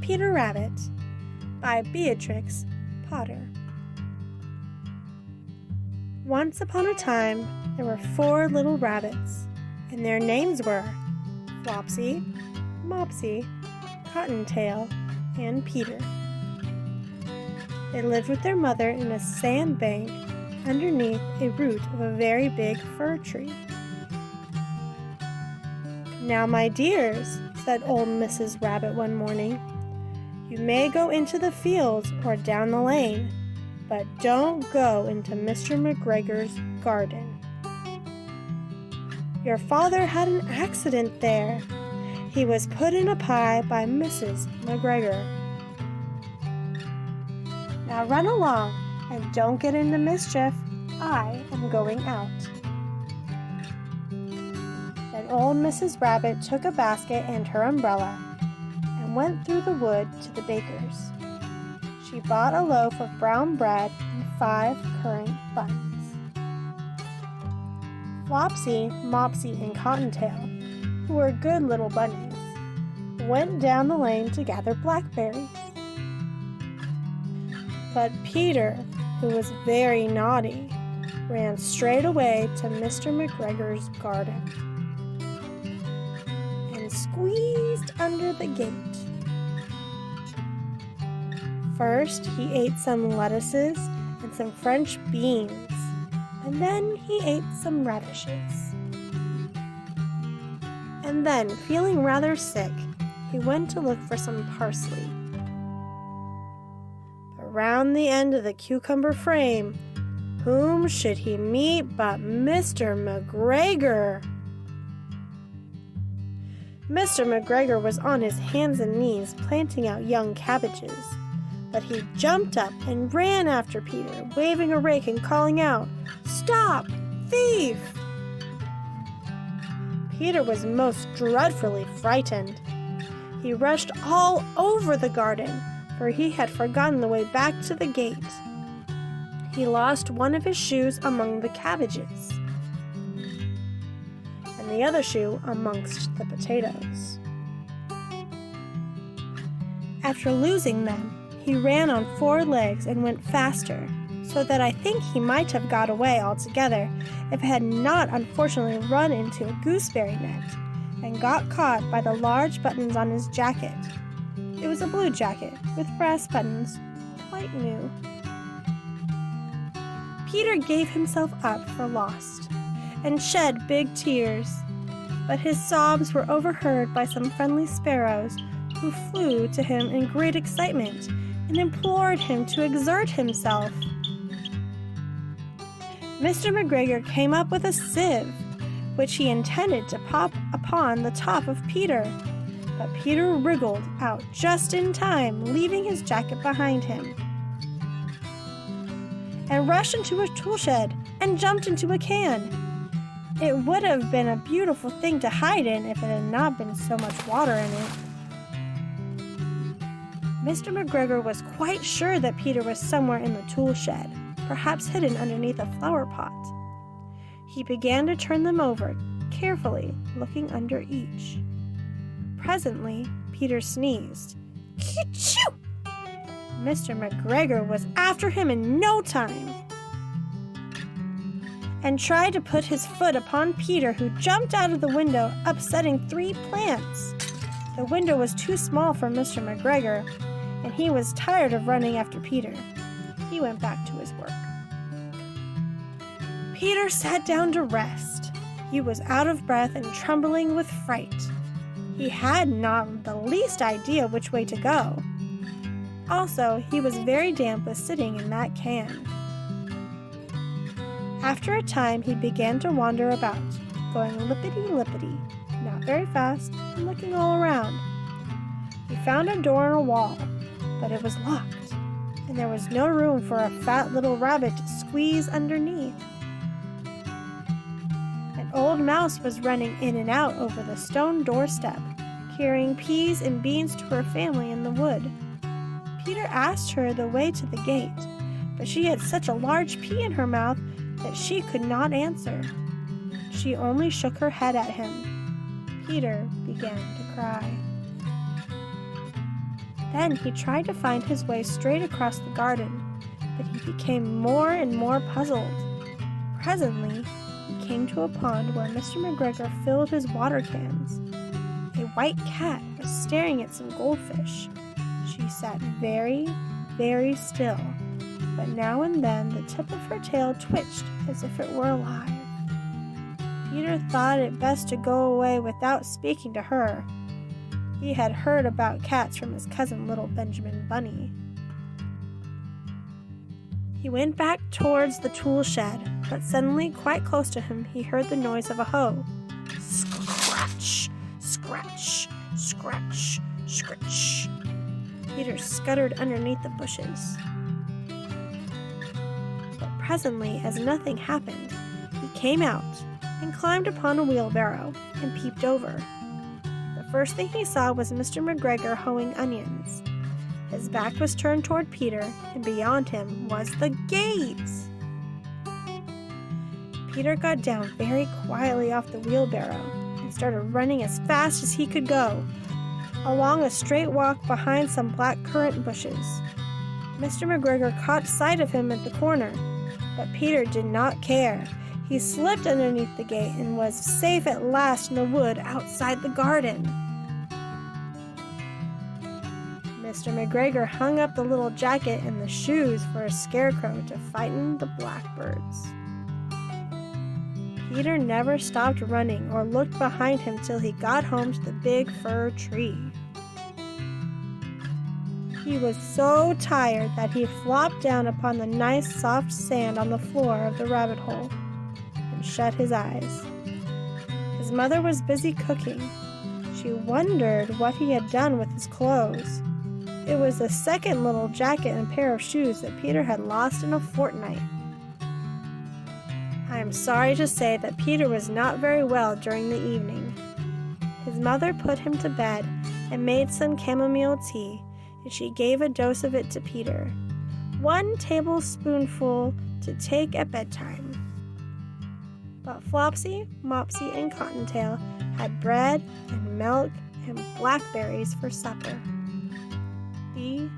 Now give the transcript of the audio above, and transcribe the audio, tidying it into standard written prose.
Peter Rabbit by Beatrix Potter. Once upon a time, there were 4 little rabbits, and their names were Flopsy, Mopsy, Cottontail, and Peter. They lived with their mother in a sandbank underneath a root of a very big fir tree. "Now, my dears," said old Mrs. Rabbit one morning, "you may go into the fields or down the lane, but don't go into Mr. McGregor's garden. Your father had an accident there. He was put in a pie by Mrs. McGregor. Now run along and don't get into mischief. I am going out." Then old Mrs. Rabbit took a basket and her umbrella and went through the wood to the baker's. She bought a loaf of brown bread and 5 currant buns. Flopsy, Mopsy, and Cottontail, who were good little bunnies, went down the lane to gather blackberries. But Peter, who was very naughty, ran straight away to Mr. McGregor's garden and squeezed under the gate. First, he ate some lettuces and some French beans, and then he ate some radishes. And then, feeling rather sick, he went to look for some parsley. But round the end of the cucumber frame, whom should he meet but Mr. McGregor? Mr. McGregor was on his hands and knees planting out young cabbages, but he jumped up and ran after Peter, waving a rake and calling out, "Stop! Thief!" Peter was most dreadfully frightened. He rushed all over the garden, for he had forgotten the way back to the gate. He lost one of his shoes among the cabbages, and the other shoe amongst the potatoes. After losing them, he ran on 4 legs and went faster, so that I think he might have got away altogether if it had not unfortunately run into a gooseberry net and got caught by the large buttons on his jacket. It was a blue jacket with brass buttons, quite new. Peter gave himself up for lost and shed big tears, but his sobs were overheard by some friendly sparrows who flew to him in great excitement and implored him to exert himself. Mr. McGregor came up with a sieve, which he intended to pop upon the top of Peter, but Peter wriggled out just in time, leaving his jacket behind him, and rushed into a tool shed and jumped into a can. It would have been a beautiful thing to hide in if it had not been so much water in it. Mr. McGregor was quite sure that Peter was somewhere in the tool shed, perhaps hidden underneath a flower pot. He began to turn them over, carefully looking under each. Presently, Peter sneezed. "Achoo!" Mr. McGregor was after him in no time, and tried to put his foot upon Peter, who jumped out of the window, upsetting 3 plants. The window was too small for Mr. McGregor, and he was tired of running after Peter. He went back to his work. Peter sat down to rest. He was out of breath and trembling with fright. He had not the least idea which way to go. Also, he was very damp with sitting in that can. After a time, he began to wander about, going lippity-lippity, not very fast, and looking all around. He found a door in a wall, but it was locked, and there was no room for a fat little rabbit to squeeze underneath. An old mouse was running in and out over the stone doorstep, carrying peas and beans to her family in the wood. Peter asked her the way to the gate, but she had such a large pea in her mouth that she could not answer. She only shook her head at him. Peter began to cry. Then he tried to find his way straight across the garden, but he became more and more puzzled. Presently, he came to a pond where Mr. McGregor filled his water cans. A white cat was staring at some goldfish. She sat very, very still, but now and then the tip of her tail twitched as if it were alive. Peter thought it best to go away without speaking to her. He had heard about cats from his cousin little Benjamin Bunny. He went back towards the tool shed, but suddenly, quite close to him, he heard the noise of a hoe. Scratch, scratch, scratch, scratch. Peter scuttered underneath the bushes. But presently, as nothing happened, he came out and climbed upon a wheelbarrow and peeped over. The first thing he saw was Mr. McGregor hoeing onions. His back was turned toward Peter, and beyond him was the gate. Peter got down very quietly off the wheelbarrow and started running as fast as he could go, along a straight walk behind some black currant bushes. Mr. McGregor caught sight of him at the corner, but Peter did not care. He slipped underneath the gate and was safe at last in the wood outside the garden. Mr. McGregor hung up the little jacket and the shoes for a scarecrow to frighten the blackbirds. Peter never stopped running or looked behind him till he got home to the big fir tree. He was so tired that he flopped down upon the nice soft sand on the floor of the rabbit hole and shut his eyes. His mother was busy cooking. She wondered what he had done with his clothes. It was the second little jacket and pair of shoes that Peter had lost in a fortnight. I am sorry to say that Peter was not very well during the evening. His mother put him to bed and made some chamomile tea, and she gave a dose of it to Peter, 1 tablespoonful to take at bedtime. But Flopsy, Mopsy, and Cottontail had bread and milk and blackberries for supper. The